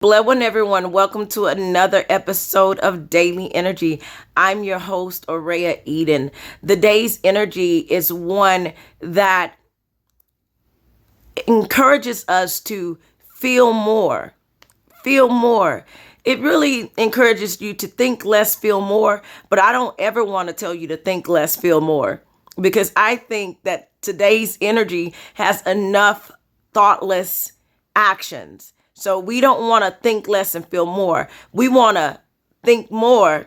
Hello, everyone. Welcome to another episode of Daily Energy. I'm your host, Aurea Eden. The day's energy is one that encourages us to feel more. Feel more. It really encourages you to think less, feel more. But I don't ever want to tell you to think less, feel more, because I think that today's energy has enough thoughtless actions. So we don't want to think less and feel more. We want to think more,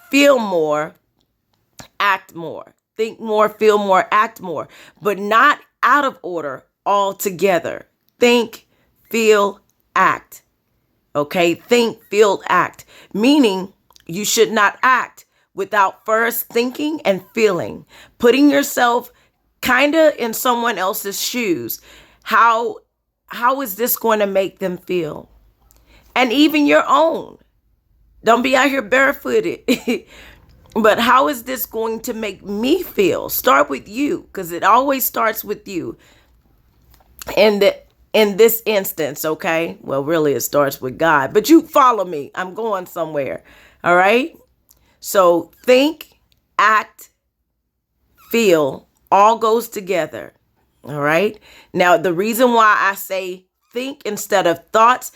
feel more, act more. Think more, feel more, act more, but not out of order altogether. Think, feel, act. Okay? Think, feel, act. Meaning you should not act without first thinking and feeling, putting yourself kind of in someone else's shoes. How how is this going to make them feel? And even your own. Don't be out here barefooted. But how is this going to make me feel? Start with you, because it always starts with you. In this instance, okay? Well, really, it starts with God. But you follow me. I'm going somewhere. All right? So think, act, feel, all goes together. All right? Now, the reason why I say think instead of thoughts,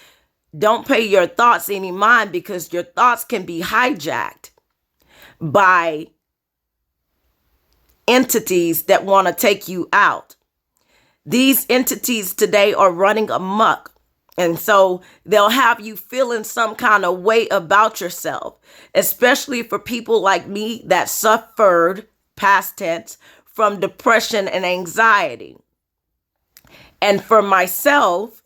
don't pay your thoughts any mind, because your thoughts can be hijacked by entities that want to take you out. These entities today are running amok. And so they'll have you feeling some kind of way about yourself, especially for people like me that suffered, past tense, from depression and anxiety. And for myself,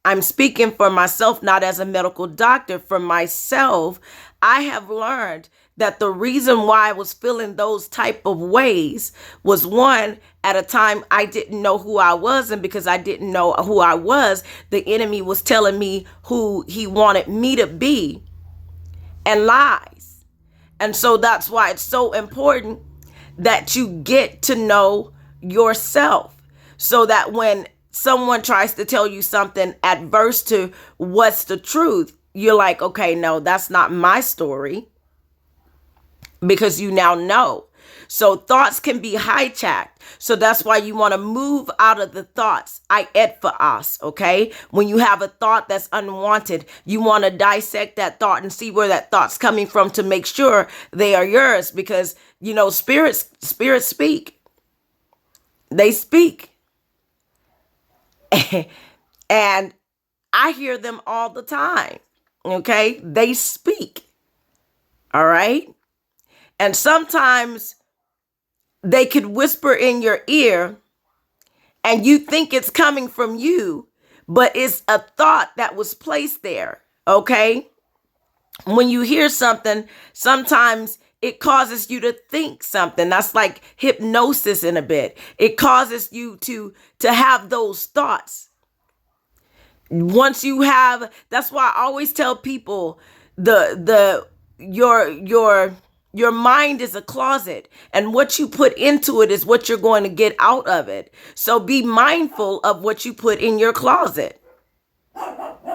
I'm speaking for myself, not as a medical doctor. For myself, I have learned that the reason why I was feeling those type of ways was, one, at a time I didn't know who I was, and because I didn't know who I was, the enemy was telling me who he wanted me to be, and lies. And so that's why it's so important that you get to know yourself, so that when someone tries to tell you something adverse to what's the truth, you're like, okay, no, that's not my story, because you now know. So thoughts can be hijacked. So that's why you want to move out of the thoughts. I ed for us, okay? When you have a thought that's unwanted, you want to dissect that thought and see where that thought's coming from to make sure they are yours, because, spirits speak. They speak. And I hear them all the time. Okay? They speak. All right? And sometimes they could whisper in your ear and you think it's coming from you, but it's a thought that was placed there. Okay? When you hear something, sometimes it causes you to think something. That's like hypnosis in a bit. It causes you to have those thoughts. Once you have, that's why I always tell people your mind is a closet, and what you put into it is what you're going to get out of it. So be mindful of what you put in your closet.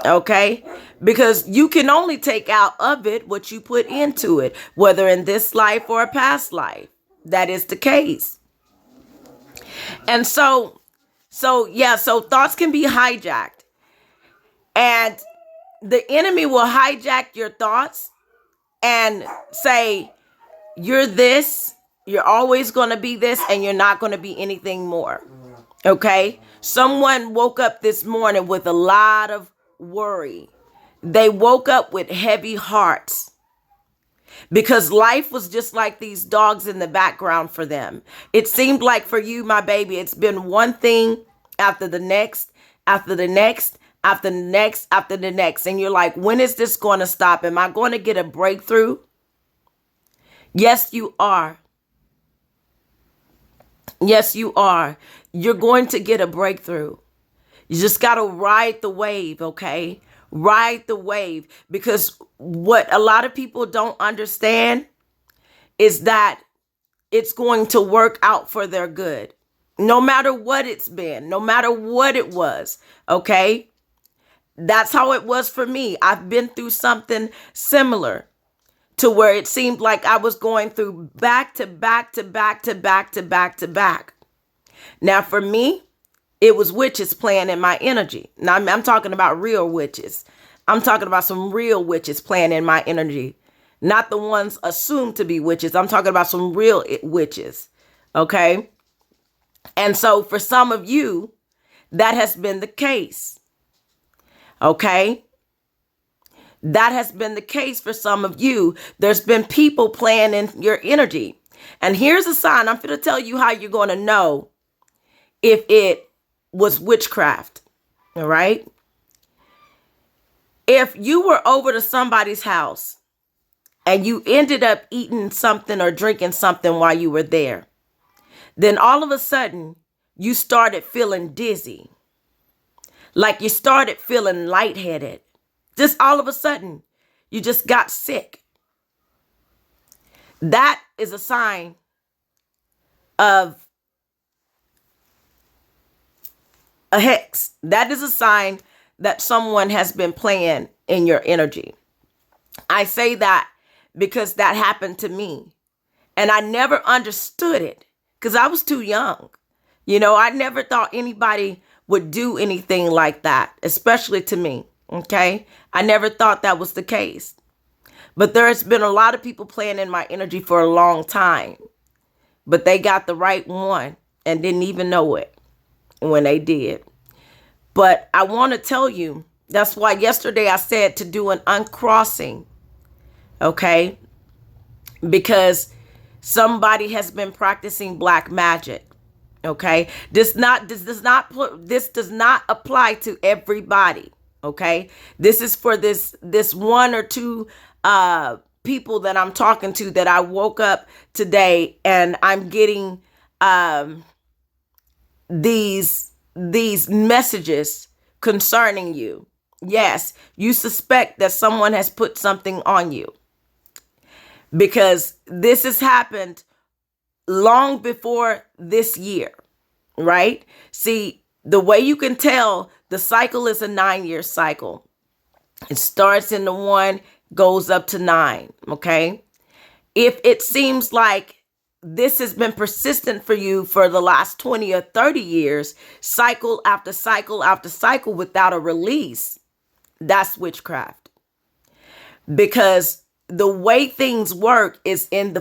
Okay? Because you can only take out of it what you put into it, whether in this life or a past life. That is the case. And so thoughts can be hijacked. And the enemy will hijack your thoughts and say, you're this, you're always going to be this, and you're not going to be anything more. Okay? Someone woke up this morning with a lot of worry. They woke up with heavy hearts because life was just like these dogs in the background for them. It seemed like for you, my baby, it's been one thing after the next, after the next, after the next, after the next. And you're like, when is this going to stop? Am I going to get a breakthrough? Yes, you are. Yes, you are. You're going to get a breakthrough. You just got to ride the wave, okay? Ride the wave. Because what a lot of people don't understand is that it's going to work out for their good. No matter what it's been, no matter what it was, okay? That's how it was for me. I've been through something similar to where it seemed like I was going through back to back to back to back to back to back. Now, for me, it was witches playing in my energy. Now, I'm talking about real witches. I'm talking about some real witches playing in my energy, not the ones assumed to be witches. I'm talking about some real witches. Okay. And so for some of you, that has been the case. Okay. That has been the case for some of you. There's been people playing in your energy. And here's a sign. I'm going to tell you how you're going to know if it was witchcraft. All right. If you were over to somebody's house and you ended up eating something or drinking something while you were there, then all of a sudden you started feeling dizzy. Like you started feeling lightheaded. Just all of a sudden, you just got sick. That is a sign of a hex. That is a sign that someone has been playing in your energy. I say that because that happened to me. And I never understood it because I was too young. You know, I never thought anybody would do anything like that, especially to me. Okay. I never thought that was the case. But there's been a lot of people playing in my energy for a long time. But they got the right one and didn't even know it when they did. But I want to tell you, that's why yesterday I said to do an uncrossing. Okay. Because somebody has been practicing black magic. Okay. This does not apply to everybody. Okay. This is for this one or two people that I'm talking to that I woke up today and I'm getting these messages concerning you. Yes, you suspect that someone has put something on you because this has happened long before this year, right? See, the way you can tell the cycle is a 9-year cycle. It starts in the 1, goes up to 9. Okay. If it seems like this has been persistent for you for the last 20 or 30 years, cycle after cycle after cycle without a release, that's witchcraft. Because the way things work is in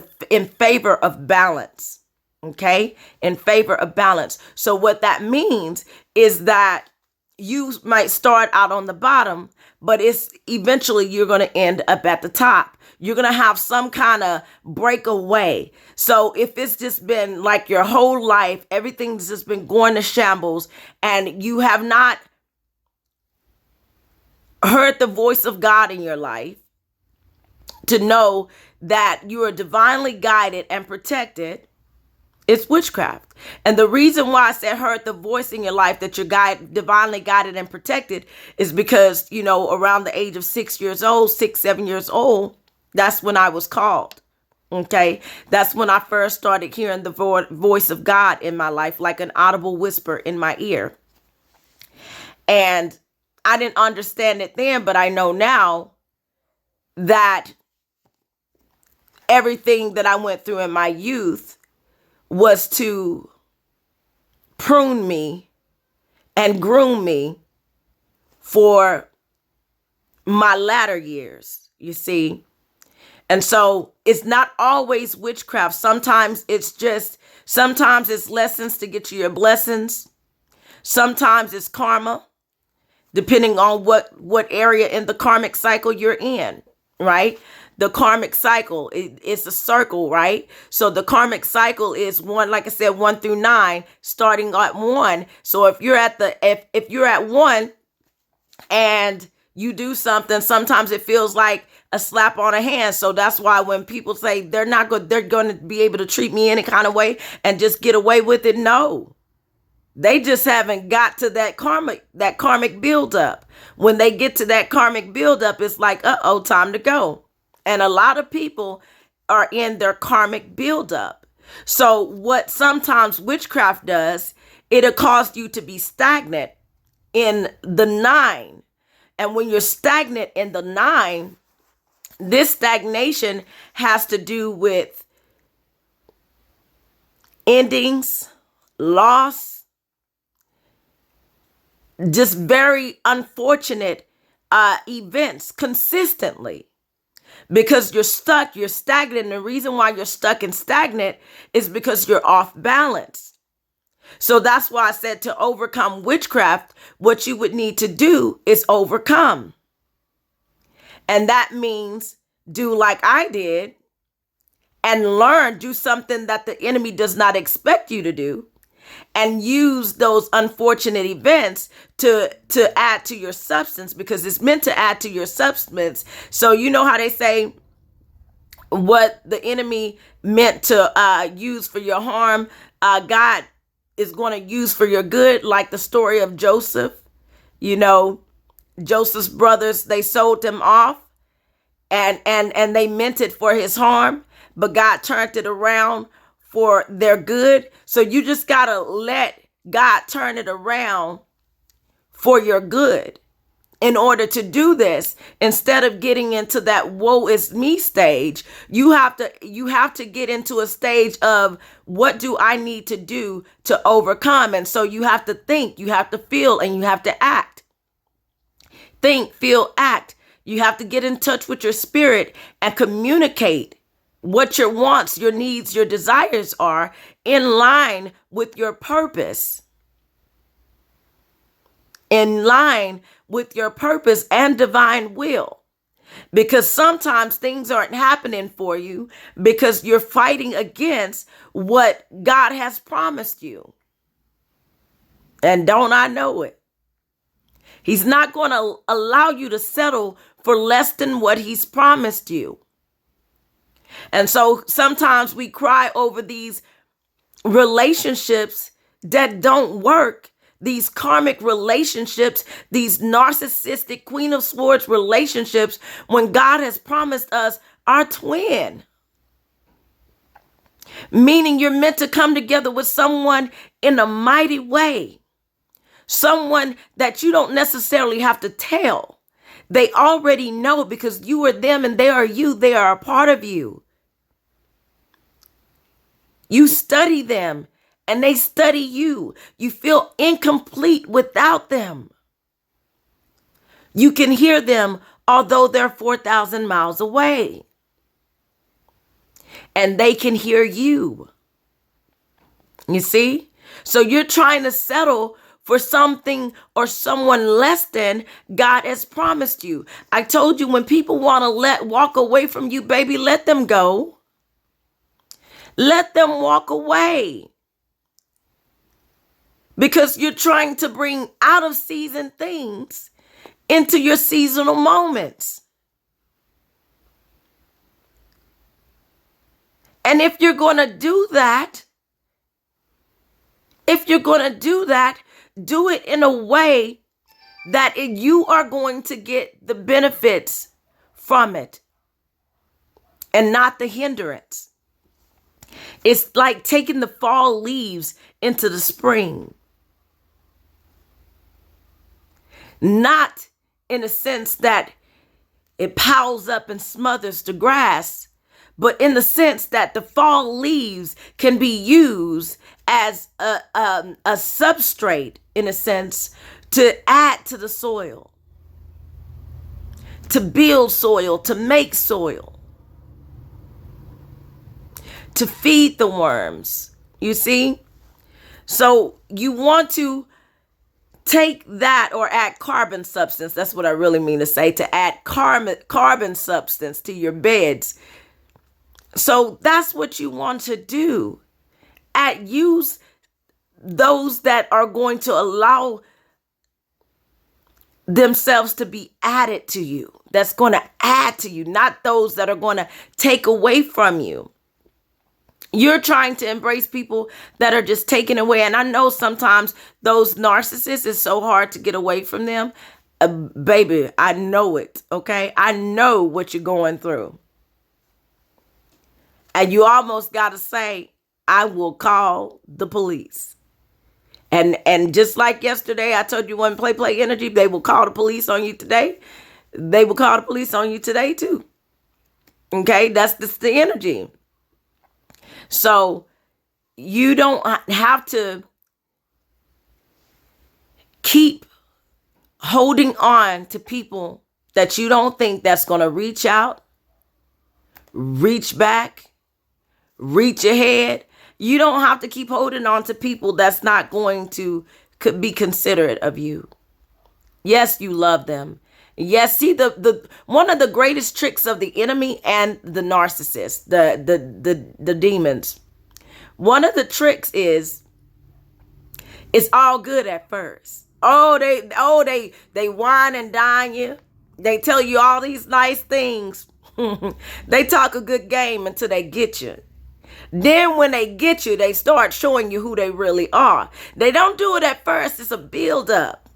favor of balance. Okay. In favor of balance. So what that means is that you might start out on the bottom, but it's eventually you're going to end up at the top. You're going to have some kind of breakaway. So if it's just been like your whole life, everything's just been going to shambles and you have not heard the voice of God in your life to know that you are divinely guided and protected, it's witchcraft. And the reason why I said heard the voice in your life that you're divinely guided and protected is because, you know, around the age of 6 years old, 6, 7 years old, that's when I was called. Okay. That's when I first started hearing the voice of God in my life, like an audible whisper in my ear. And I didn't understand it then, but I know now that everything that I went through in my youth was to prune me and groom me for my latter years, you see. And so it's not always witchcraft. Sometimes it's lessons to get you your blessings. Sometimes it's karma, depending on what area in the karmic cycle you're in, right? The karmic cycle, it's a circle, right? So the karmic cycle is 1, like I said, 1 through 9, starting at 1. So if you're at if you're at 1 and you do something, sometimes it feels like a slap on a hand. So that's why when people say they're going to be able to treat me any kind of way and just get away with it, no. They just haven't got to that karmic buildup. When they get to that karmic buildup, it's like, time to go. And a lot of people are in their karmic buildup. So what sometimes witchcraft does, it'll cause you to be stagnant in the 9. And when you're stagnant in the 9, this stagnation has to do with endings, loss, just very unfortunate events consistently. Because you're stuck, you're stagnant. And the reason why you're stuck and stagnant is because you're off balance. So that's why I said to overcome witchcraft, what you would need to do is overcome. And that means do like I did and learn, do something that the enemy does not expect you to do, and use those unfortunate events to add to your substance, because it's meant to add to your substance. So you know how they say what the enemy meant to use for your harm, God is going to use for your good, like the story of Joseph. You know, Joseph's brothers, they sold him off and they meant it for his harm, but God turned it around for their good. So you just got to let God turn it around for your good. In order to do this, instead of getting into that woe is me stage, you have to get into a stage of what do I need to do to overcome? And so you have to think, you have to feel, and you have to act. Think, feel, act. You have to get in touch with your spirit and communicate what your wants, your needs, your desires are in line with your purpose. In line with your purpose and divine will. Because sometimes things aren't happening for you because you're fighting against what God has promised you. And don't I know it? He's not going to allow you to settle for less than what he's promised you. And so sometimes we cry over these relationships that don't work, these karmic relationships, these narcissistic Queen of Swords relationships, when God has promised us our twin. Meaning you're meant to come together with someone in a mighty way. Someone that you don't necessarily have to tell. They already know because you are them and they are you. They are a part of you. You study them and they study you. You feel incomplete without them. You can hear them although they're 4,000 miles away. And they can hear you. You see? So you're trying to settle for something or someone less than God has promised you. I told you, when people want to walk away from you, baby, let them go. Let them walk away. Because you're trying to bring out of season things into your seasonal moments. And if you're going to do that, do it in a way that you are going to get the benefits from it and not the hindrance. It's like taking the fall leaves into the spring. Not in a sense that it piles up and smothers the grass, but in the sense that the fall leaves can be used as a substrate, in a sense, to add to the soil, to build soil, to make soil, to feed the worms. You see? So you want to take that or add carbon substance. That's what I really mean to say, to add carbon substance to your beds. So that's what you want to do. Use those that are going to allow themselves to be added to you. That's going to add to you, not those that are going to take away from you. You're trying to embrace people that are just taken away. And I know sometimes those narcissists, it's so hard to get away from them. Baby, I know it. Okay. I know what you're going through. And you almost got to say, I will call the police. And just like yesterday, I told you one play energy, they will call the police on you today. They will call the police on you today too. Okay, that's the energy. So you don't have to keep holding on to people that you don't think that's going to reach out, reach back, reach ahead. You don't have to keep holding on to people that's not going to could be considerate of you. Yes, you love them. Yes, see the one of the greatest tricks of the enemy and the narcissist, the demons. One of the tricks is it's all good at first. They wine and dine you. They tell you all these nice things. They talk a good game until they get you. Then when they get you, they start showing you who they really are. They don't do it at first. It's a build up.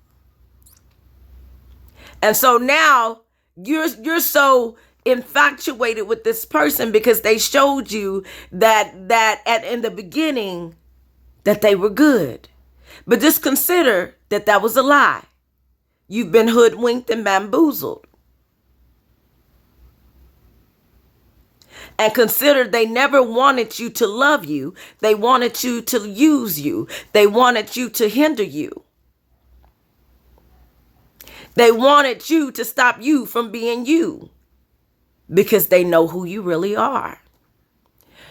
And so now you're so infatuated with this person because they showed you that in the beginning that they were good. But just consider that was a lie. You've been hoodwinked and bamboozled. And consider they never wanted you to love you. They wanted you to use you. They wanted you to hinder you. They wanted you to stop you from being you because they know who you really are.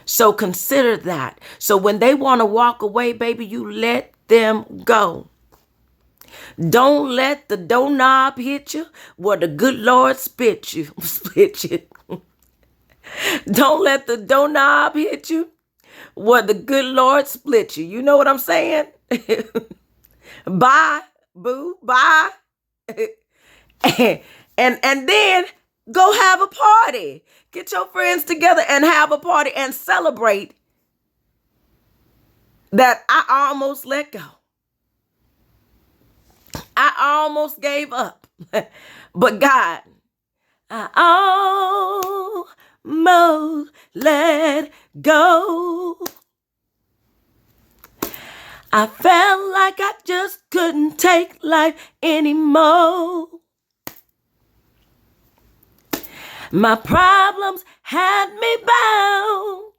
So consider that. So when they want to walk away, baby, you let them go. Don't let the doorknob hit you where the good Lord split you. Don't let the doorknob hit you where the good Lord split you. You know what I'm saying? Bye, boo, bye. and then go have a party. Get your friends together and have a party and celebrate that I almost let go. I almost gave up. But God, I almost let go. I felt like I just couldn't take life anymore. My problems had me bound.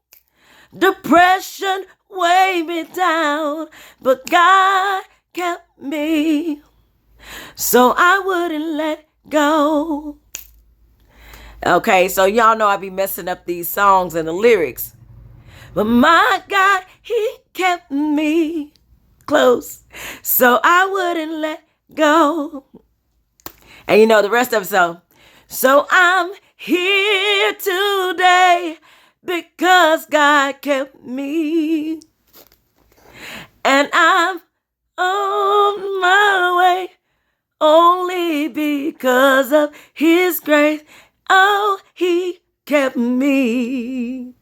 Depression weighed me down. But God kept me, so I wouldn't let go. Okay, so y'all know I be messing up these songs and the lyrics. But my God, he kept me close, so I wouldn't let go. And you know the rest of it, so I'm here today because God kept me. And I'm on my way only because of his grace. Oh, he kept me.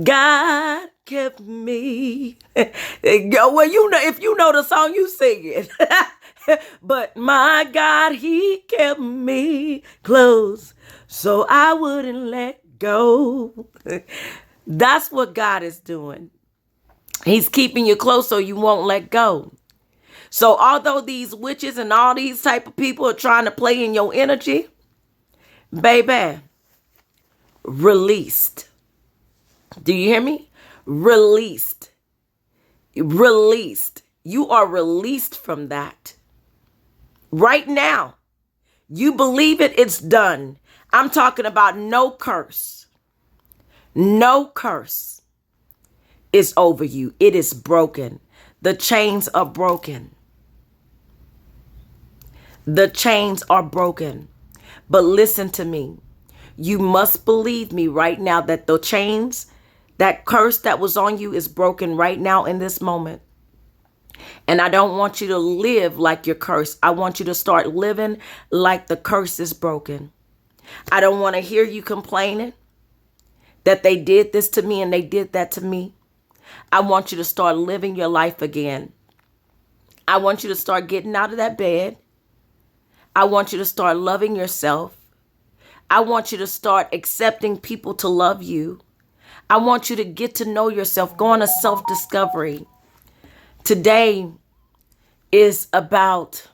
God kept me. Well, you know, if you know the song, you sing it. But my God, he kept me close, so I wouldn't let go. That's what God is doing. He's keeping you close so you won't let go. So although these witches and all these type of people are trying to play in your energy, baby, released. Do you hear me? Released. Released. You are released from that. Right now. You believe it, it's done. I'm talking about no curse. No curse is over you. It is broken. The chains are broken. The chains are broken. But listen to me. You must believe me right now that the chains, that curse that was on you is broken right now in this moment. And I don't want you to live like you're cursed. I want you to start living like the curse is broken. I don't want to hear you complaining that they did this to me and they did that to me. I want you to start living your life again. I want you to start getting out of that bed. I want you to start loving yourself. I want you to start accepting people to love you. I want you to get to know yourself, go on a self-discovery. Today is about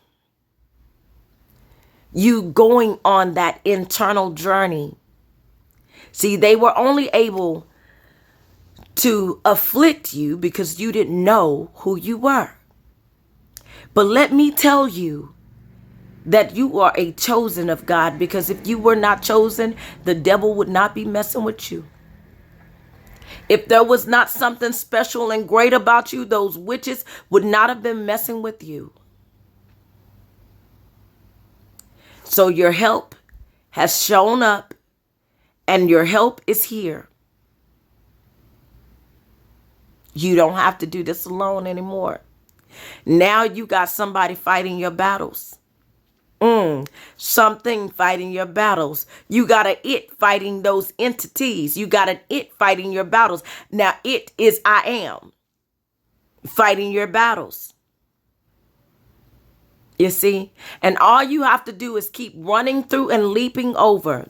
you going on that internal journey. See, they were only able to afflict you because you didn't know who you were. But let me tell you that you are a chosen of God, because if you were not chosen, the devil would not be messing with you. If there was not something special and great about you, those witches would not have been messing with you. So your help has shown up, and your help is here. You don't have to do this alone anymore. Now you got somebody fighting your battles. Something fighting your battles. You got an it fighting those entities. You got an it fighting your battles. Now it is I am fighting your battles. You see? And all you have to do is keep running through and leaping over.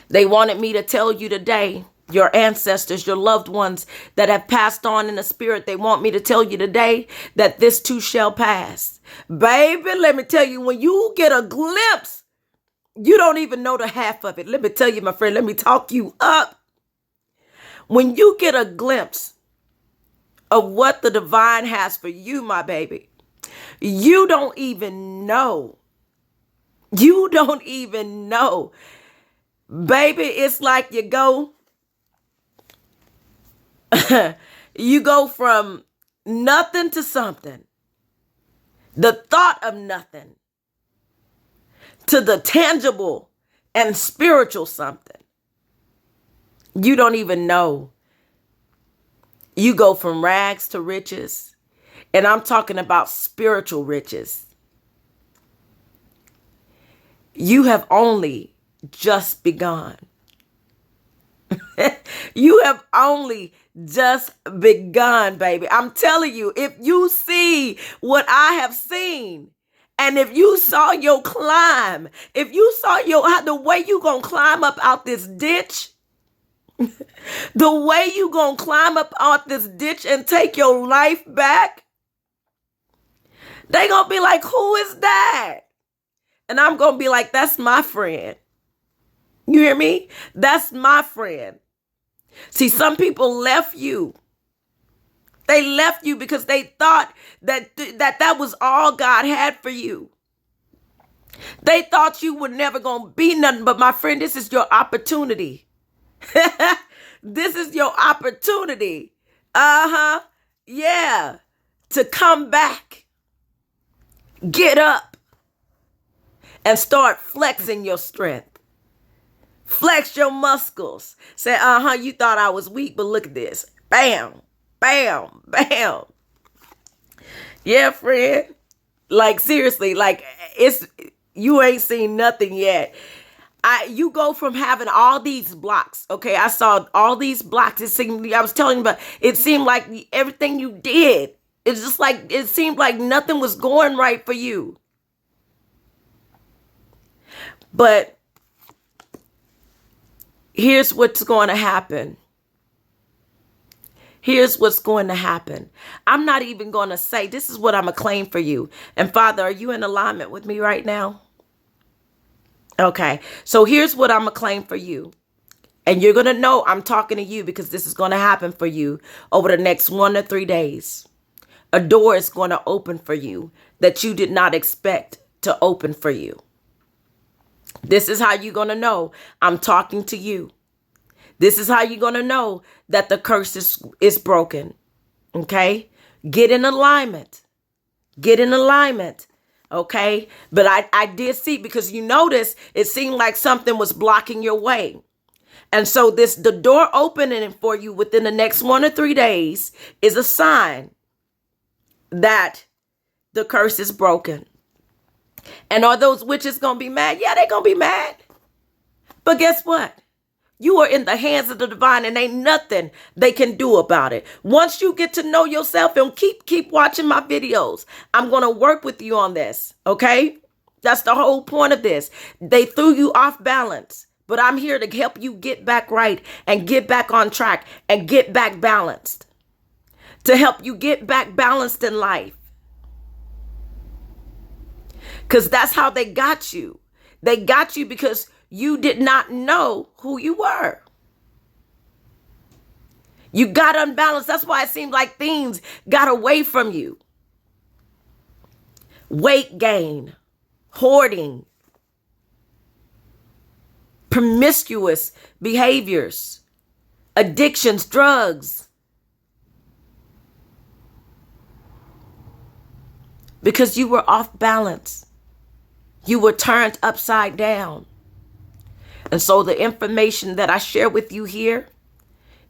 They wanted me to tell you today, your ancestors, your loved ones that have passed on in the spirit, they want me to tell you today that this too shall pass. Baby, let me tell you, when you get a glimpse, you don't even know the half of it. Let me tell you, my friend, let me talk you up. When you get a glimpse of what the divine has for you, my baby, you don't even know. You don't even know. Baby, it's like you go from nothing to something. The thought of nothing to the tangible and spiritual something. You don't even know. You go from rags to riches. And I'm talking about spiritual riches. You have only just begun. You have only just begun, baby. I'm telling you, if you see what I have seen, and if you saw your climb, if you saw the way you gonna climb up out this ditch, the way you gonna climb up out this ditch and take your life back, they gonna be like, who is that? And I'm gonna be like, that's my friend. You hear me? That's my friend. See, some people left you. They left you because they thought that was all God had for you. They thought you were never going to be nothing. But my friend, this is your opportunity. This is your opportunity. Yeah. To come back. Get up. And start flexing your strength. Flex your muscles. Say, you thought I was weak, but look at this. Bam, bam, bam. Yeah, friend. Like, seriously, like, you ain't seen nothing yet. You go from having all these blocks. Okay, I saw all these blocks. I was telling you about, it seemed like everything you did, it's just like, it seemed like nothing was going right for you. But here's what's going to happen. Here's what's going to happen. I'm not even going to say, this is what I'm going to claim for you. And Father, are you in alignment with me right now? Okay. So here's what I'm going to claim for you. And you're going to know I'm talking to you because this is going to happen for you over the next 1 to 3 days. A door is going to open for you that you did not expect to open for you. This is how you're going to know I'm talking to you. This is how you're going to know that the curse is broken. Okay? Get in alignment. Get in alignment. Okay? But I did see, because you notice it seemed like something was blocking your way. And so the door opening for you within the next 1 or 3 days is a sign that the curse is broken. And are those witches going to be mad? Yeah, they're going to be mad. But guess what? You are in the hands of the divine, and ain't nothing they can do about it. Once you get to know yourself, and keep watching my videos, I'm going to work with you on this. Okay? That's the whole point of this. They threw you off balance, but I'm here to help you get back right and get back on track and get back balanced. To help you get back balanced in life. Because that's how they got you. They got you because you did not know who you were. You got unbalanced. That's why it seemed like things got away from you. Weight gain, hoarding, promiscuous behaviors, addictions, drugs. Because you were off balance. You were turned upside down. And so the information that I share with you here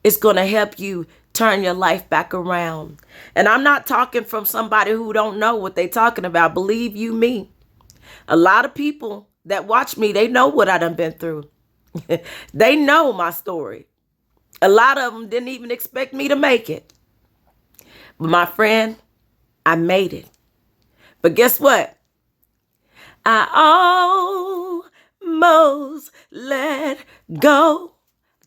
is going to help you turn your life back around. And I'm not talking from somebody who don't know what they're talking about. Believe you me. A lot of people that watch me, they know what I done been through. They know my story. A lot of them didn't even expect me to make it. But my friend, I made it. But guess what? I almost let go.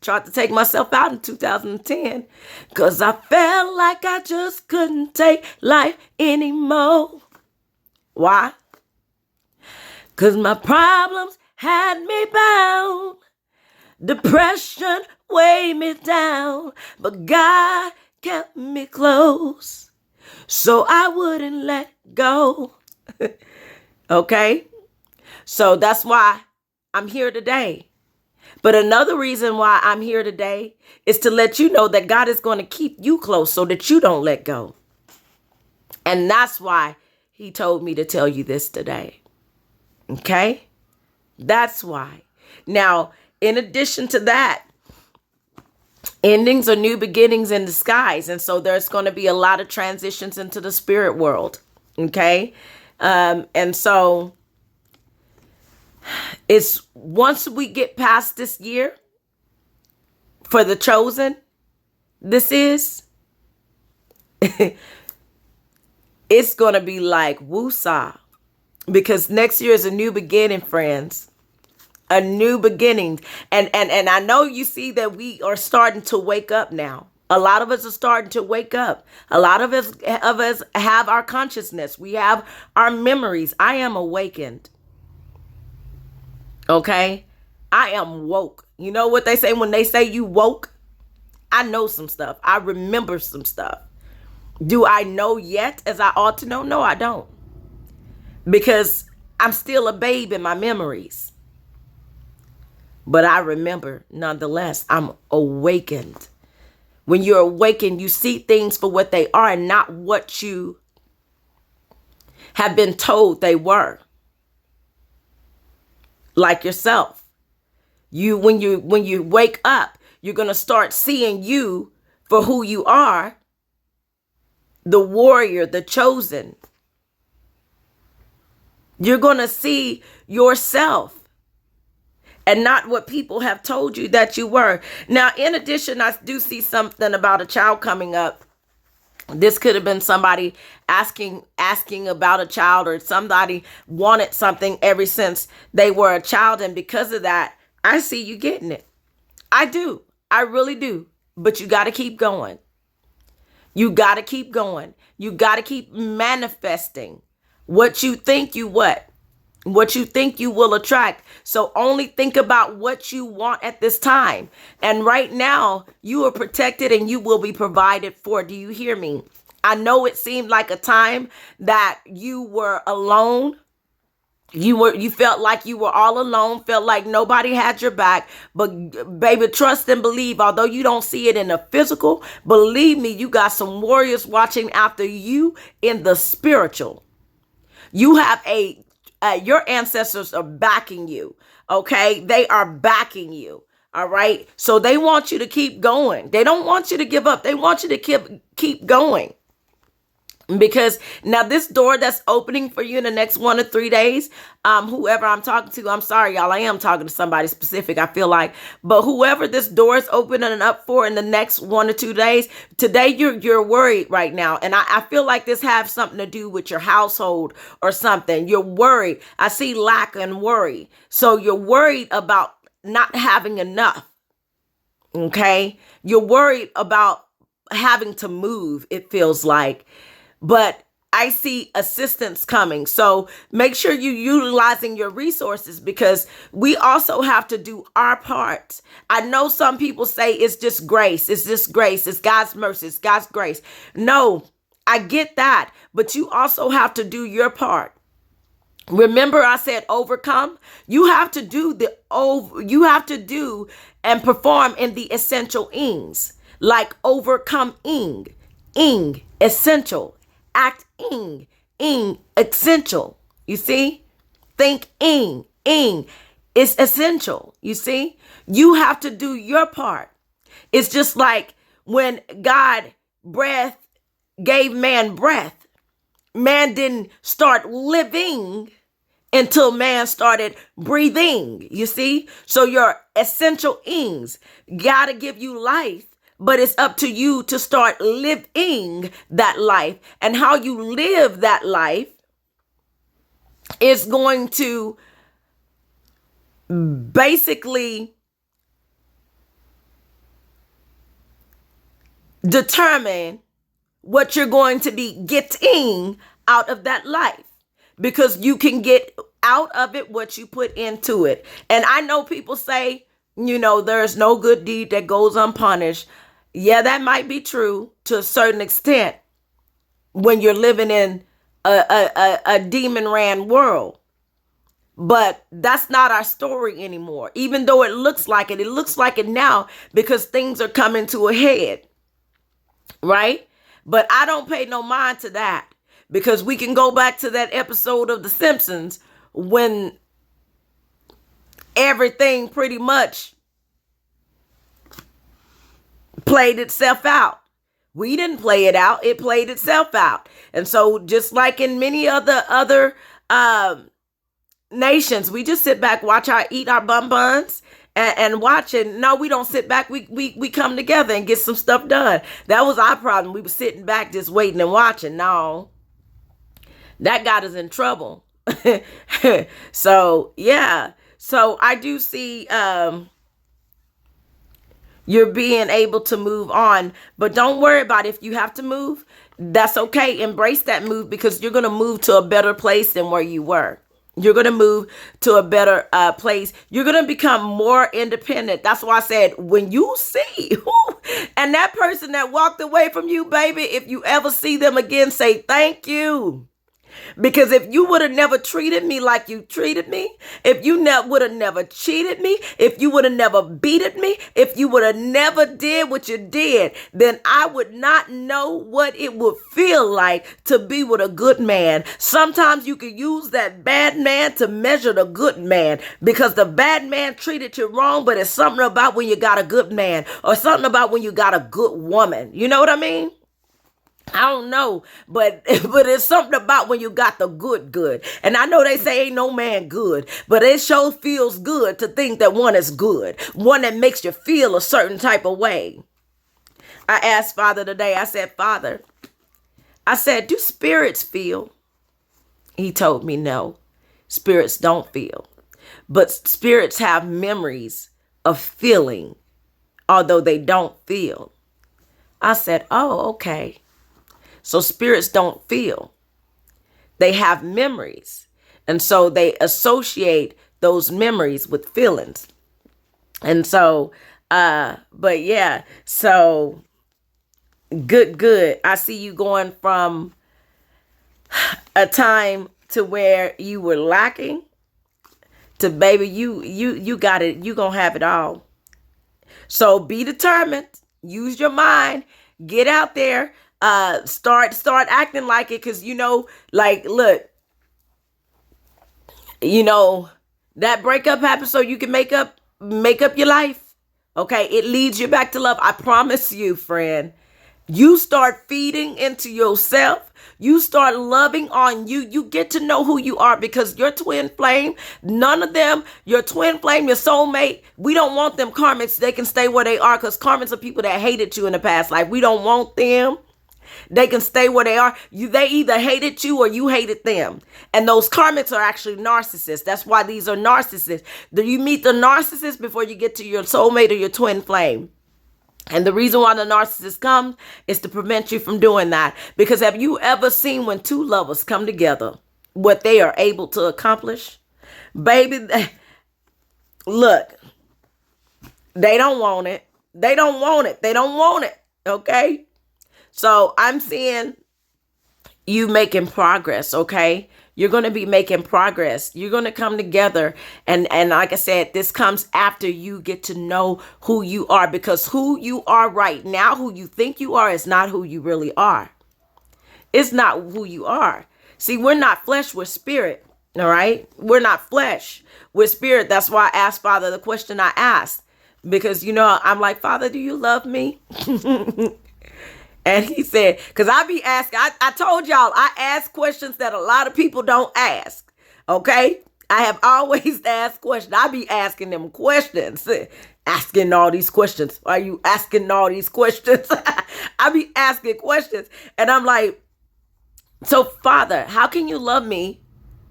Tried to take myself out in 2010 because I felt like I just couldn't take life anymore. Why? Because my problems had me bound. Depression weighed me down, but God kept me close so I wouldn't let go. Okay? So that's why I'm here today. But another reason why I'm here today is to let you know that God is going to keep you close so that you don't let go. And that's why he told me to tell you this today. Okay? That's why. Now, in addition to that, endings are new beginnings in disguise. And so there's going to be a lot of transitions into the spirit world. Okay? And so it's once we get past this year for the chosen, this is, it's going to be like woosah, because next year is a new beginning, friends, a new beginning. And I know you see that we are starting to wake up now. A lot of us are starting to wake up. A lot of us have our consciousness. We have our memories. I am awakened. Okay? I am woke. You know what they say when they say you woke? I know some stuff. I remember some stuff. Do I know yet as I ought to know? No, I don't. Because I'm still a babe in my memories. But I remember nonetheless. I'm awakened. When you're awakened, you see things for what they are and not what you have been told they were. Like yourself. When you wake up, you're going to start seeing you for who you are. The warrior, the chosen. You're going to see yourself and not what people have told you that you were. Now, in addition, I do see something about a child coming up. This could have been somebody asking about a child, or somebody wanted something ever since they were a child. And because of that, I see you getting it. I do. I really do. But you got to keep going. You got to keep going. You got to keep manifesting what you think you what you think you will attract. So only think about what you want at this time. And right now, you are protected and you will be provided for. Do you hear me? I know it seemed like a time that you were alone. You felt like you were all alone, felt like nobody had your back. But baby, trust and believe, although you don't see it in the physical, believe me, you got some warriors watching after you in the spiritual. You have your ancestors are backing you. Okay. They are backing you. All right. So they want you to keep going. They don't want you to give up. They want you to keep going. Because now this door that's opening for you in the next 1 to 3 days, whoever I'm talking to, I'm sorry, y'all, I am talking to somebody specific, I feel like, but whoever this door is opening up for in the next 1 to 2 days, today you're worried right now. And I feel like this has something to do with your household or something. You're worried. I see lack and worry. So you're worried about not having enough. Okay. You're worried about having to move, it feels like. But I see assistance coming. So make sure you're utilizing your resources, because we also have to do our part. I know some people say it's just grace. It's just grace. It's God's mercy. It's God's grace. No, I get that. But you also have to do your part. Remember, I said overcome. You have to do you have to do and perform in the essential ings, like overcome ing, essential, act ing, essential. You see? Think ing, it's essential. You see? You have to do your part. It's just like when God gave man breath. Man didn't start living until man started breathing, you see? So your essential ings gotta give you life, but it's up to you to start living that life. And how you live that life is going to basically determine what you're going to be getting out of that life, because you can get out of it what you put into it. And I know people say, there's no good deed that goes unpunished. Yeah, that might be true to a certain extent when you're living in a demon ran world. But that's not our story anymore. Even though it looks like it now, because things are coming to a head, right? But I don't pay no mind to that, because we can go back to that episode of The Simpsons when everything pretty much played itself out. We didn't play it out. It played itself out. And so just like in many other nations, we just sit back, eat our buns and watch it. No, we don't sit back. We come together and get some stuff done. That was our problem. We were sitting back just waiting and watching. No, that got us in trouble. So, yeah. So I do see you're being able to move on, but don't worry about it. If you have to move, that's okay. Embrace that move, because you're going to move to a better place than where you were. You're going to move to a better place. You're going to become more independent. That's why I said, when you see, and that person that walked away from you, baby, if you ever see them again, say thank you. Because if you would have never treated me like you treated me, if you would have never cheated me, if you would have never beaten me, if you would have never did what you did, then I would not know what it would feel like to be with a good man. Sometimes you can use that bad man to measure the good man, because the bad man treated you wrong, but it's something about when you got a good man, or something about when you got a good woman. You know what I mean? I don't know, but it's something about when you got the good. And I know they say ain't no man good, but it sure feels good to think that one is good, one that makes you feel a certain type of way. I asked Father today, I said, Father, do spirits feel? He told me no, spirits don't feel, but spirits have memories of feeling, although they don't feel. I said, oh, okay. So spirits don't feel. They have memories. And so they associate those memories with feelings. And so, but yeah, so good. I see you going from a time to where you were lacking to, baby, you got it. You gonna have it all. So be determined. Use your mind. Get out there. Start acting like it, because like, look, that breakup happened so you can make up your life. Okay, it leads you back to love. I promise you, friend. You start feeding into yourself. You start loving on you. You get to know who you are, because your twin flame, none of them, your twin flame, your soulmate, we don't want them karmics. They can stay where they are, because karmics are people that hated you in the past life. We don't want them. They can stay where they are. They either hated you or you hated them. And those karmics are actually narcissists. That's why these are narcissists. Do you meet the narcissist before you get to your soulmate or your twin flame? And the reason why the narcissist comes is to prevent you from doing that. Because have you ever seen when two lovers come together, what they are able to accomplish? Baby, look, they don't want it. They don't want it. They don't want it. Okay? So I'm seeing you making progress, okay? You're going to be making progress. You're going to come together. And like I said, this comes after you get to know who you are, because who you are right now, who you think you are, is not who you really are. It's not who you are. See, we're not flesh, we're spirit. All right? We're not flesh, we're spirit. That's why I asked Father the question I asked, because, I'm like, Father, do you love me? And he said, because I be asking, I told y'all, I ask questions that a lot of people don't ask. Okay? I have always asked questions. I be asking them questions. Asking all these questions. Are you asking all these questions? I be asking questions. And I'm like, so Father, how can you love me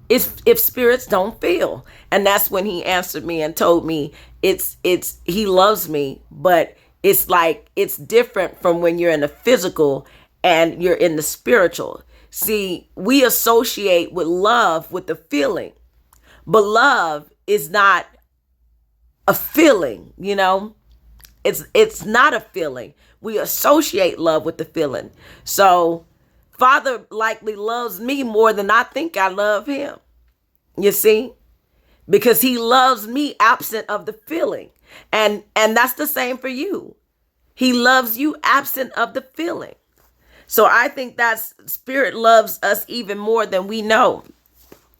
if spirits don't feel? And that's when he answered me and told me he loves me, but it's like, it's different from when you're in the physical and you're in the spiritual. See, we associate with love with the feeling, but love is not a feeling, it's not a feeling. We associate love with the feeling. So Father likely loves me more than I think I love him. You see, because he loves me absent of the feeling. And that's the same for you. He loves you absent of the feeling. So I think that spirit loves us even more than we know.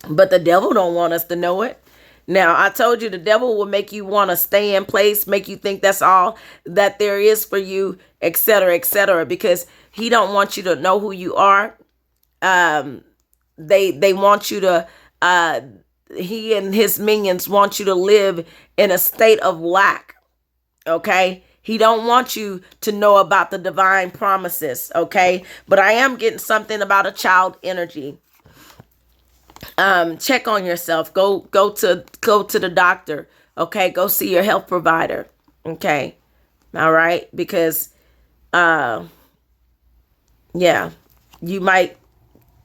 But the devil don't want us to know it. Now, I told you the devil will make you want to stay in place, make you think that's all that there is for you, et cetera, because he don't want you to know who you are. They want you to, he and his minions want you to live in a state of lack. Okay? He don't want you to know about the divine promises. Okay? But I am getting something about a child energy. Check on yourself. Go to the doctor. Okay? Go see your health provider. Okay? All right? Because, yeah, you might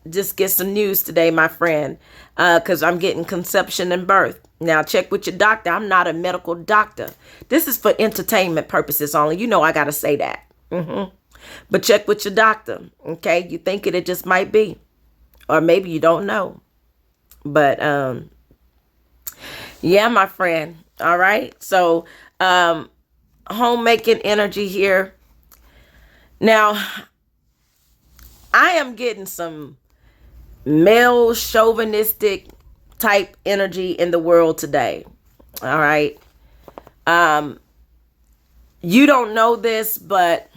just get some news today, my friend, because I'm getting conception and birth. Now, check with your doctor. I'm not a medical doctor. This is for entertainment purposes only. I got to say that. But check with your doctor, okay? You think it just might be, or maybe you don't know. But, yeah, my friend. All right. So, homemaking energy here. Now, I am getting some male chauvinistic type energy in the world today. All right. You don't know this, but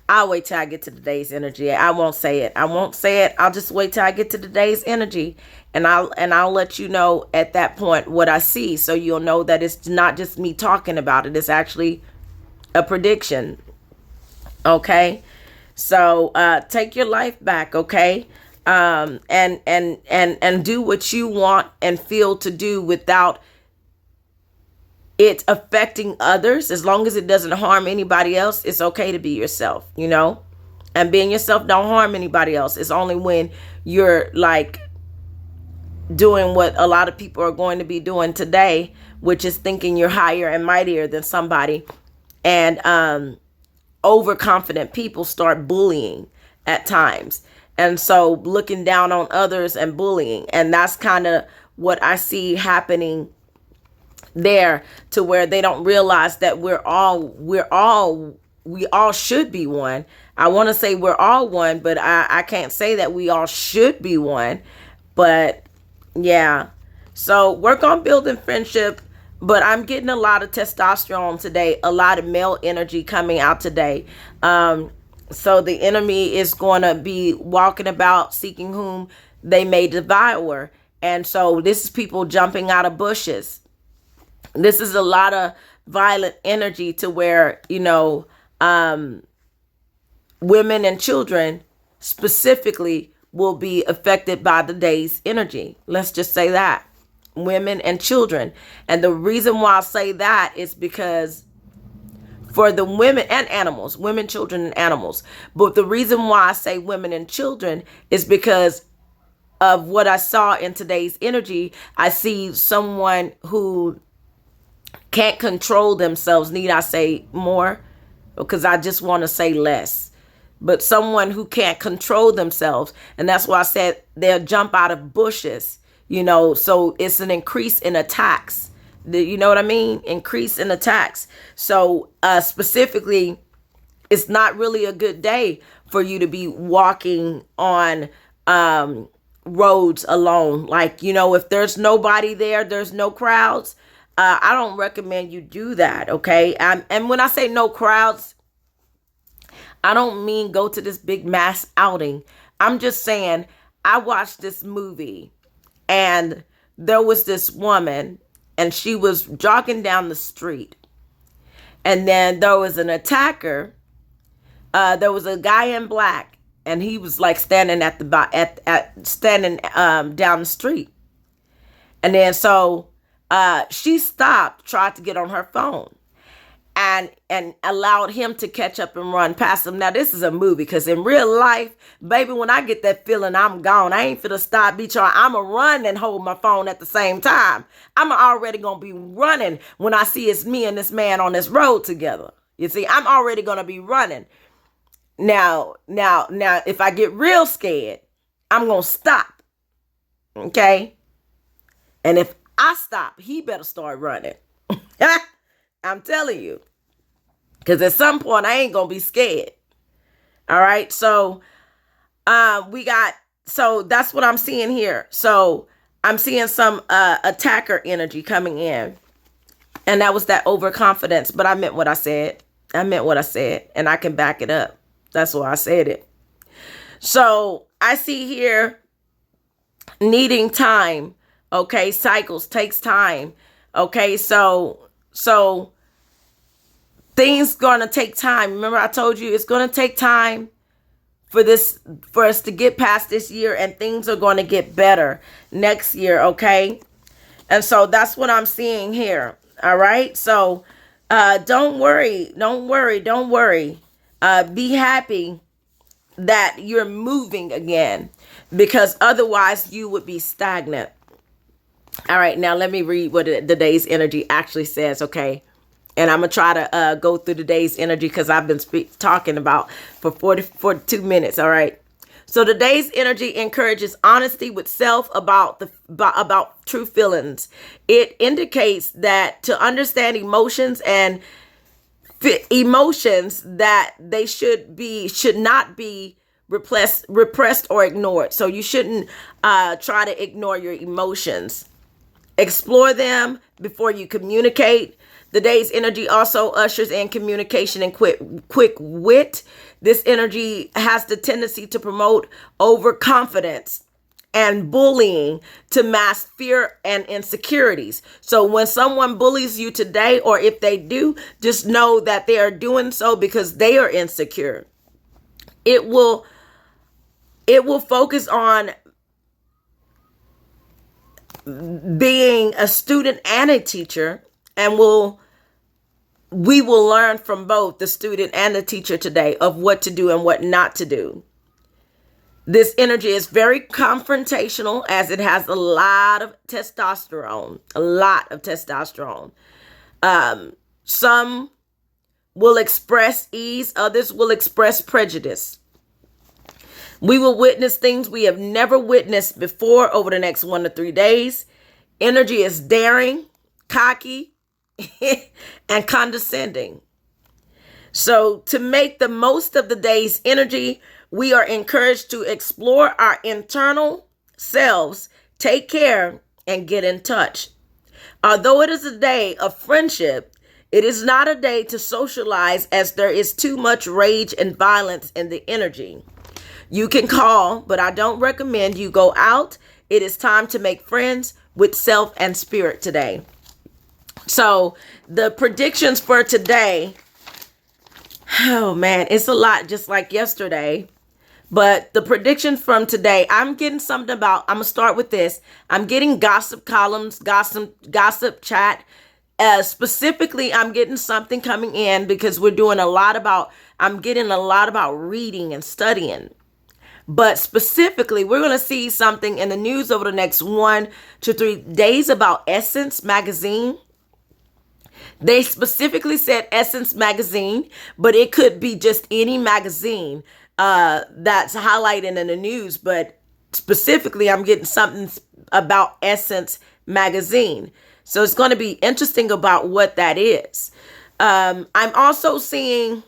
I'll wait till I get to today's energy. I won't say it. I'll just wait till I get to today's energy, and I'll let you know at that point what I see, so you'll know that it's not just me talking about it. It's actually a prediction. Okay. So take your life back, okay? And do what you want and feel to do without it affecting others. As long as it doesn't harm anybody else, it's okay to be yourself, And being yourself don't harm anybody else. It's only when you're like doing what a lot of people are going to be doing today, which is thinking you're higher and mightier than somebody. And overconfident people start bullying at times, and so looking down on others and bullying, and that's kind of what I see happening there, to where they don't realize that we all should be one. I want to say we're all one, but I can't say that we all should be one. But yeah, so work on building friendship. But I'm getting a lot of testosterone today, a lot of male energy coming out today. So the enemy is going to be walking about seeking whom they may devour. And so this is people jumping out of bushes. This is a lot of violent energy, to where, women and children specifically will be affected by the day's energy. Let's just say that. women, and children. And the reason why I say that is because for the women and animals, women, children, and animals. But the reason why I say women and children is because of what I saw in today's energy. I see someone who can't control themselves. Need I say more? Because I just want to say less. But someone who can't control themselves. And that's why I said they'll jump out of bushes, so it's an increase in attacks. You know what I mean? Increase in attacks. So specifically, it's not really a good day for you to be walking on roads alone. Like, if there's nobody there, there's no crowds. I don't recommend you do that. Okay. And when I say no crowds, I don't mean go to this big mass outing. I'm just saying I watched this movie and there was this woman and she was jogging down the street. And then there was an attacker. There was a guy in black and he was like standing standing down the street. And then so she stopped, tried to get on her phone. And allowed him to catch up and run past him. Now, this is a movie because in real life, baby, when I get that feeling, I'm gone. I ain't finna stop, be trying. I'm going to run and hold my phone at the same time. I'm already going to be running when I see it's me and this man on this road together. You see, I'm already going to be running. Now, if I get real scared, I'm going to stop. Okay? And if I stop, he better start running. I'm telling you. Because at some point, I ain't going to be scared. All right. So so that's what I'm seeing here. So I'm seeing some attacker energy coming in. And that was that overconfidence. But I meant what I said. And I can back it up. That's why I said it. So I see here needing time. Okay. Cycles takes time. Okay. So things gonna take time. Remember, I told you it's gonna take time for us to get past this year, and things are gonna get better next year, okay? And so that's what I'm seeing here. All right. So don't worry. Be happy that you're moving again, because otherwise you would be stagnant. All right, now let me read what the day's energy actually says, okay? And I'm going to try to go through the day's energy because I've been talking about for 42 minutes, all right? So the day's energy encourages honesty with self about true feelings. It indicates that to understand emotions and emotions that they should not be repressed or ignored. So you shouldn't try to ignore your emotions. Explore them before you communicate. The day's energy also ushers in communication and quick wit. This energy has the tendency to promote overconfidence and bullying to mask fear and insecurities. So when someone bullies you today, or if they do, just know that they are doing so because they are insecure. It will focus on being a student and a teacher, and we will learn from both the student and the teacher today of what to do and what not to do. This energy is very confrontational, as it has a lot of testosterone. Some will express ease, others will express prejudice. We will witness things we have never witnessed before over the next 1 to 3 days. Energy is daring, cocky, and condescending. So to make the most of the day's energy, we are encouraged to explore our internal selves, take care, and get in touch. Although it is a day of friendship, it is not a day to socialize, as there is too much rage and violence in the energy. You can call, but I don't recommend you go out. It is time to make friends with self and spirit today. So the predictions for today, oh man, it's a lot just like yesterday. But the prediction from today, I'm getting something about, I'm going to start with this. I'm getting gossip columns, gossip chat. Specifically, I'm getting something coming in because I'm getting a lot about reading and studying. But specifically, we're going to see something in the news over the next 1 to 3 days about Essence magazine. They specifically said Essence magazine, but it could be just any magazine that's highlighted in the news. But specifically, I'm getting something about Essence magazine. So it's going to be interesting about what that is. I'm also seeing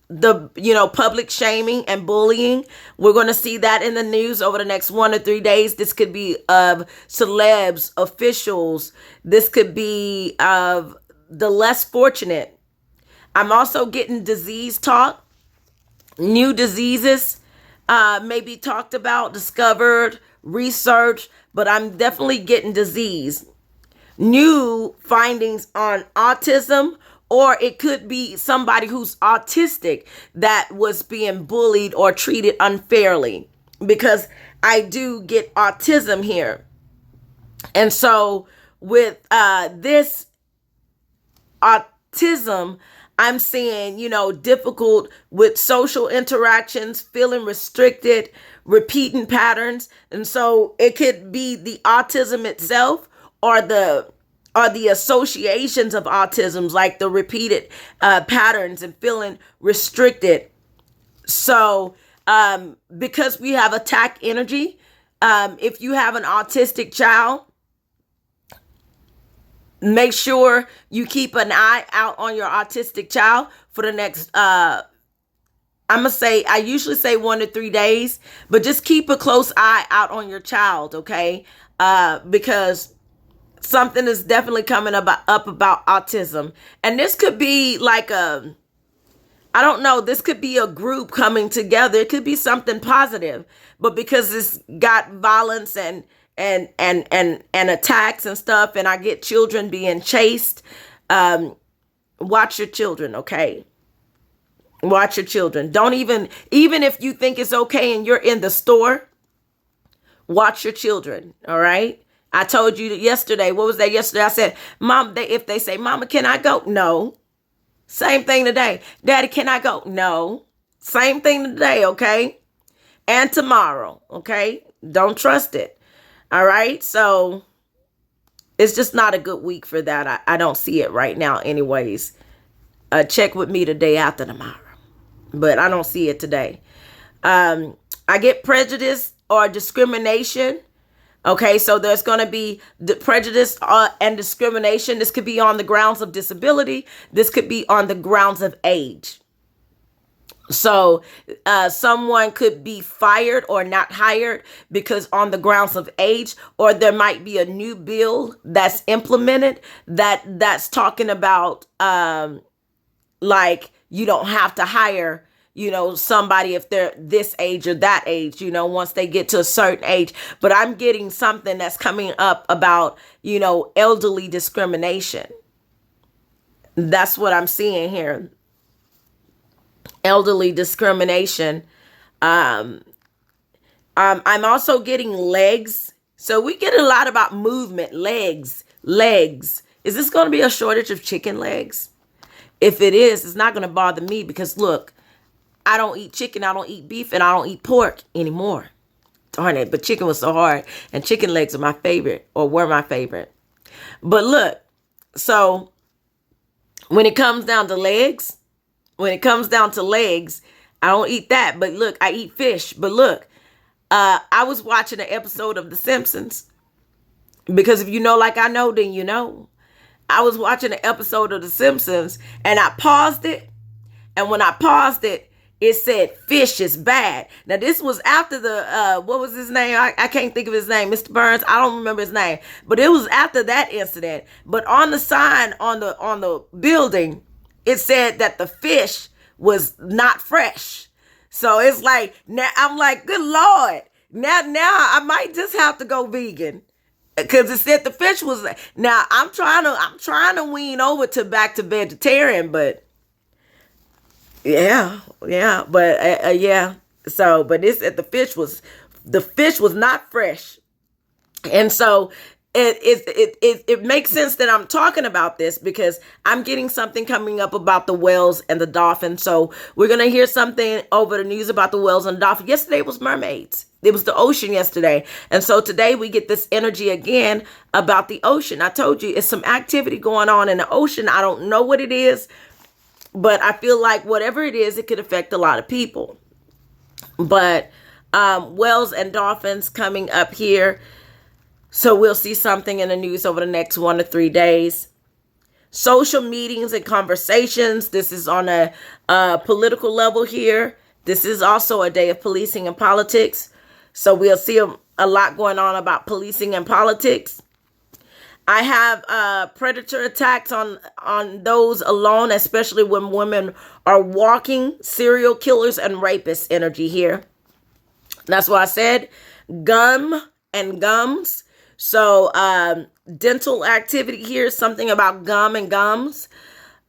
the public shaming and bullying. We're going to see that in the news over the next 1 to 3 days. This could be of celebs, officials. This could be of the less fortunate. I'm also getting disease talk. New diseases may be talked about, discovered, researched, but I'm definitely getting disease. New findings on autism, or it could be somebody who's autistic that was being bullied or treated unfairly, because I do get autism here. And so with this autism, I'm seeing, difficult with social interactions, feeling restricted, repeating patterns. And so it could be the autism itself, or the associations of autisms, like the repeated patterns and feeling restricted. So because we have attack energy, if you have an autistic child, make sure you keep an eye out on your autistic child for the next, I usually say 1 to 3 days, but just keep a close eye out on your child, okay? Because something is definitely coming up about autism. And this could be like this could be a group coming together. It could be something positive, but because it's got violence and attacks and stuff, and I get children being chased, watch your children, okay? Watch your children. Don't even if you think it's okay and you're in the store, watch your children, all right? I told you yesterday, what was that yesterday? I said, Mom, if they say, Mama, can I go? No. Same thing today. Daddy, can I go? No. Same thing today, okay? And tomorrow, okay? Don't trust it. All right? So it's just not a good week for that. I don't see it right now anyways. Check with me the day after tomorrow. But I don't see it today. I get prejudice or discrimination. Okay, so there's going to be the prejudice and discrimination. This could be on the grounds of disability. This could be on the grounds of age. So someone could be fired or not hired because on the grounds of age, or there might be a new bill that's implemented that's talking about like you don't have to hire somebody if they're this age or that age, once they get to a certain age. But I'm getting something that's coming up about, elderly discrimination. That's what I'm seeing here. Elderly discrimination. I'm also getting legs. So we get a lot about movement, legs. Is this going to be a shortage of chicken legs? If it is, it's not going to bother me because look, I don't eat chicken, I don't eat beef, and I don't eat pork anymore. Darn it, but chicken was so hard, and chicken legs are my favorite, or were my favorite. But look, so when it comes down to legs, I don't eat that. But look, I eat fish. But look, I was watching an episode of The Simpsons, because if you know like I know, then you know. I was watching an episode of The Simpsons, and I paused it, and when I paused it, it said fish is bad. Now this was after the what was his name? I can't think of his name. Mr. Burns. I don't remember his name. But it was after that incident. But on the sign on the building, it said that the fish was not fresh. So it's like now I'm like, good Lord. Now I might just have to go vegan. Because it said the fish was. Now I'm trying to wean over to back to vegetarian, but yeah, but yeah. So, but the fish was not fresh. And so it makes sense that I'm talking about this because I'm getting something coming up about the whales and the dolphins. So we're going to hear something over the news about the whales and the dolphins. Yesterday was mermaids. It was the ocean yesterday. And so today we get this energy again about the ocean. I told you it's some activity going on in the ocean. I don't know what it is, but I feel like whatever it is, it could affect a lot of people. But whales and dolphins coming up here. So we'll see something in the news over the next 1 to 3 days. Social meetings and conversations. This is on a political level here. This is also a day of policing and politics. So we'll see a lot going on about policing and politics. I have predator attacks on those alone, especially when women are walking, serial killers and rapists energy here. That's why I said gum and gums. So dental activity here, something about gum and gums.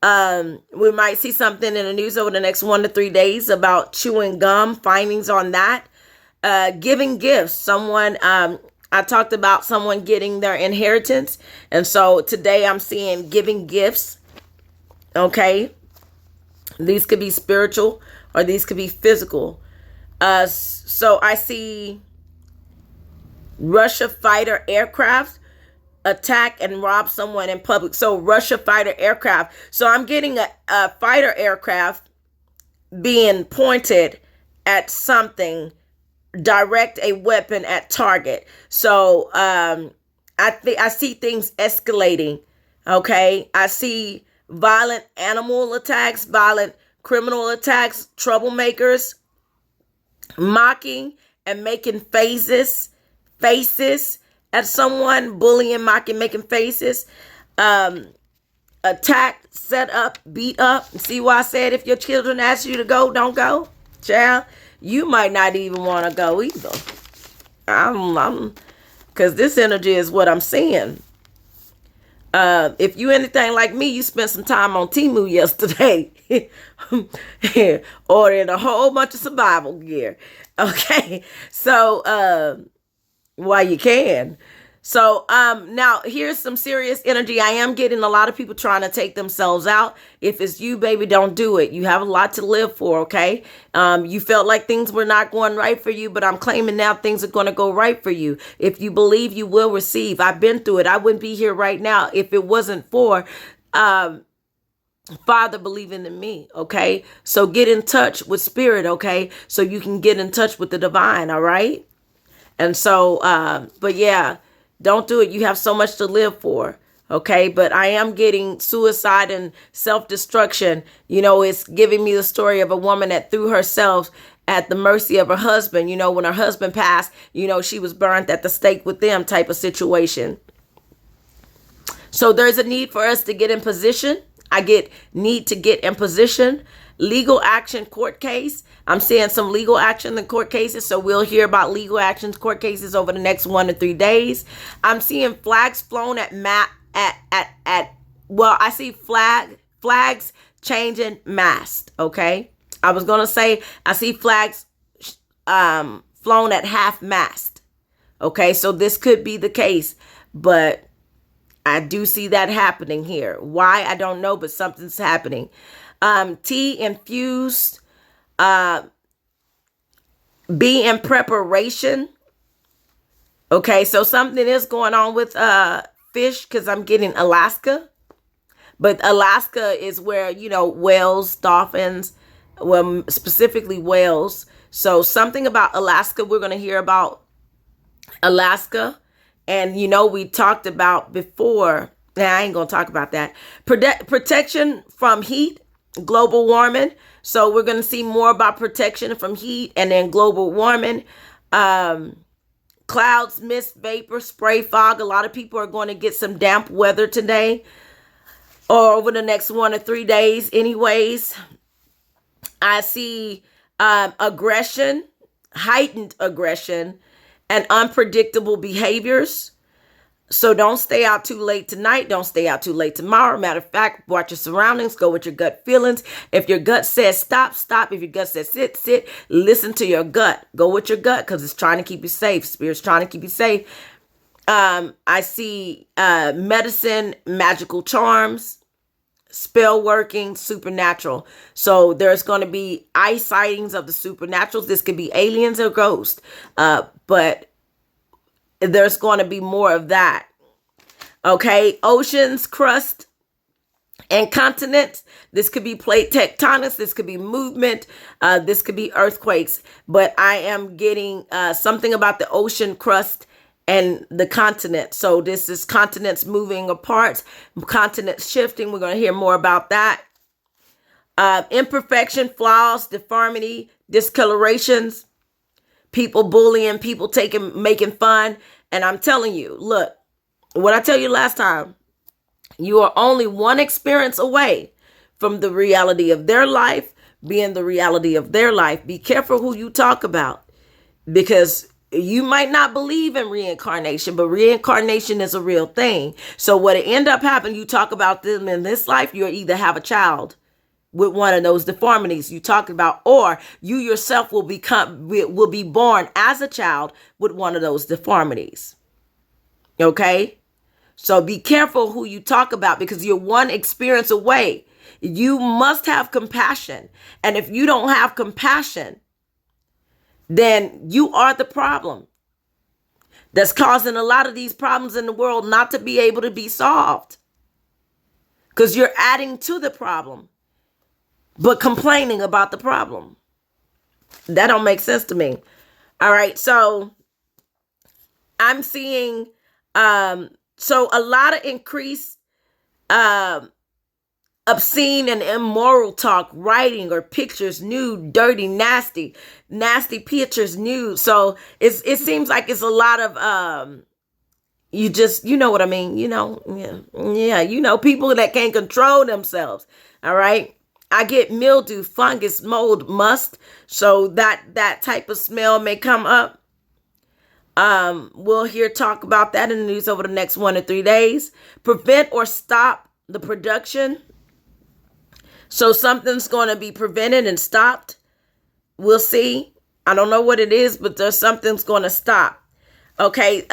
We might see something in the news over the next 1 to 3 days about chewing gum, findings on that. Giving gifts. Someone, I talked about someone getting their inheritance. And so today I'm seeing giving gifts. Okay. These could be spiritual or these could be physical. So I see Russia fighter aircraft attack and rob someone in public. So Russia fighter aircraft. So I'm getting a fighter aircraft being pointed at something, direct a weapon at target. So I see things escalating. Okay. I see violent animal attacks, violent criminal attacks, troublemakers mocking and making faces at someone, bullying, mocking, making faces, attack, set up, beat up. See why I said if your children ask you to go, don't go, child. You might not even want to go either. Because this energy is what I'm seeing. If you anything like me, you spent some time on Temu yesterday. Ordering a whole bunch of survival gear. Okay. So, while you can. So now here's some serious energy. I am getting a lot of people trying to take themselves out. If it's you, baby, don't do it. You have a lot to live for, okay? You felt like things were not going right for you, but I'm claiming now things are going to go right for you. If you believe, you will receive. I've been through it. I wouldn't be here right now if it wasn't for Father believing in me, okay? So get in touch with spirit, okay? So you can get in touch with the divine, all right? And so, but yeah, don't do it. You have so much to live for. Okay. But I am getting suicide and self-destruction. You know, it's giving me the story of a woman that threw herself at the mercy of her husband. You know, when her husband passed, you know, she was burnt at the stake with them type of situation. So there's a need for us to get in position. Need to get in position. Legal action, court case. I'm seeing some legal action in court cases. So we'll hear about legal actions, court cases over the next 1 to 3 days. I'm seeing flags flown at I see flags changing mast. Okay. I was going to say, I see flags, flown at half mast. Okay. So this could be the case, but I do see that happening here. Why? I don't know, but something's happening. Tea infused, be in preparation. Okay, so something is going on with fish because I'm getting Alaska. But Alaska is where, you know, whales, dolphins, well, specifically whales. So something about Alaska, we're going to hear about Alaska. And, you know, we talked about before, I ain't going to talk about that. Protection from heat, global warming. So we're going to see more about protection from heat and then global warming. Clouds, mist, vapor, spray, fog. A lot of people are going to get some damp weather today or over the next 1 or 3 days anyways. I see aggression, heightened aggression, and unpredictable behaviors. So don't stay out too late tonight. Don't stay out too late tomorrow. Matter of fact, watch your surroundings. Go with your gut feelings. If your gut says stop, stop. If your gut says sit, sit. Listen to your gut. Go with your gut because it's trying to keep you safe. Spirit's trying to keep you safe. I see medicine, magical charms, spell working, supernatural. So there's going to be eye sightings of the supernaturals. This could be aliens or ghosts. But there's going to be more of that. Okay. Oceans, crust, and continents. This could be plate tectonics. This could be movement. This could be earthquakes. But I am getting something about the ocean crust and the continent. So this is continents moving apart, continents shifting. We're going to hear more about that. Imperfection, flaws, deformity, discolorations, people bullying, people making fun. And I'm telling you, look, what I tell you last time, you are only one experience away from the reality of their life being the reality of their life. Be careful who you talk about, because you might not believe in reincarnation, but reincarnation is a real thing. So what it end up happening, you talk about them in this life, you'll either have a child with one of those deformities you talked about, or you yourself will be born as a child with one of those deformities. Okay? So be careful who you talk about, because you're one experience away. You must have compassion. And if you don't have compassion, then you are the problem that's causing a lot of these problems in the world not to be able to be solved, because you're adding to the problem but complaining about the problem. That don't make sense to me. All right. So I'm seeing so a lot of increased obscene and immoral talk, writing or pictures, nude, dirty, nasty pictures, nude. So it seems like it's a lot of you know what I mean, yeah, people that can't control themselves. All right. I get mildew, fungus, mold, must. So that type of smell may come up. We'll hear talk about that in the news over the next 1 to 3 days. Prevent or stop the production. So something's going to be prevented and stopped. We'll see. I don't know what it is, but there's something's going to stop. Okay.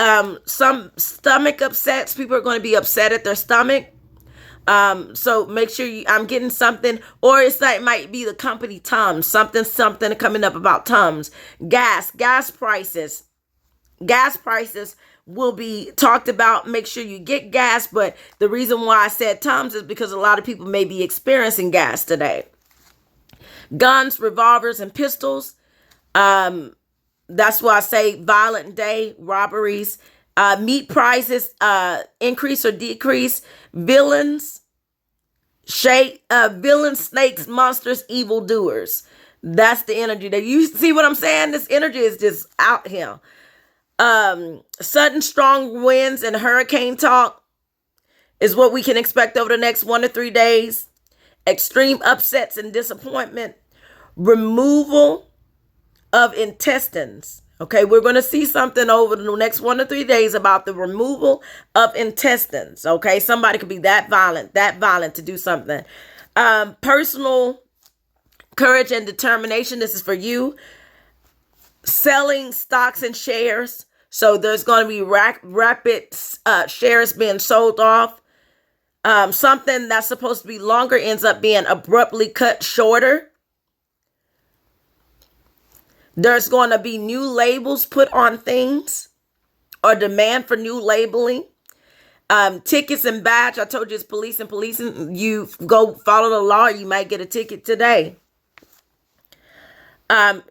Some stomach upsets. People are going to be upset at their stomach. So make sure I'm getting something, or it's like, it might be the company Tums, something coming up about Tums. Gas prices will be talked about. Make sure you get gas. But the reason why I said Tums is because a lot of people may be experiencing gas today. Guns, revolvers, and pistols. That's why I say violent day, robberies, meat prices, increase or decrease, villains, snakes, monsters, evildoers. That's the energy that you see what I'm saying? This energy is just out here. Sudden strong winds and hurricane talk is what we can expect over the next 1 to 3 days. Extreme upsets and disappointment. Removal of intestines. Okay, we're going to see something over the next 1 to 3 days about the removal of intestines. Okay, somebody could be that violent to do something. Personal courage and determination. This is for you. Selling stocks and shares. So there's going to be rapid shares being sold off. Something that's supposed to be longer ends up being abruptly cut shorter. There's going to be new labels put on things, or demand for new labeling. Tickets and badge. I told you it's police and policing. You go follow the law, you might get a ticket today.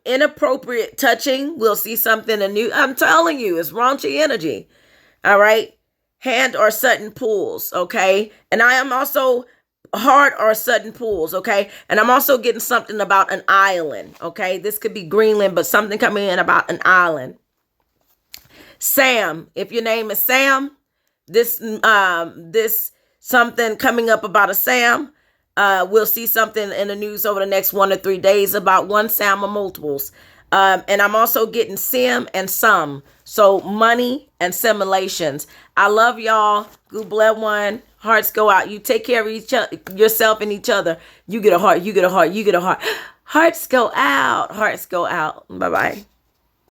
Inappropriate touching. We'll see something new. I'm telling you, it's raunchy energy. All right. Hand or sudden pulls. Okay. And I am also hard or sudden pulls. Okay. And I'm also getting something about an island. Okay. This could be Greenland, but something coming in about an island. Sam. If your name is Sam, this something coming up about a Sam. We'll see something in the news over the next 1 to 3 days about one Sam or multiples. And I'm also getting sim and some. So money and simulations. I love y'all. Good bless one. Hearts go out. You take care of each other, yourself and each other. You get a heart. You get a heart. You get a heart. Hearts go out. Hearts go out. Bye-bye.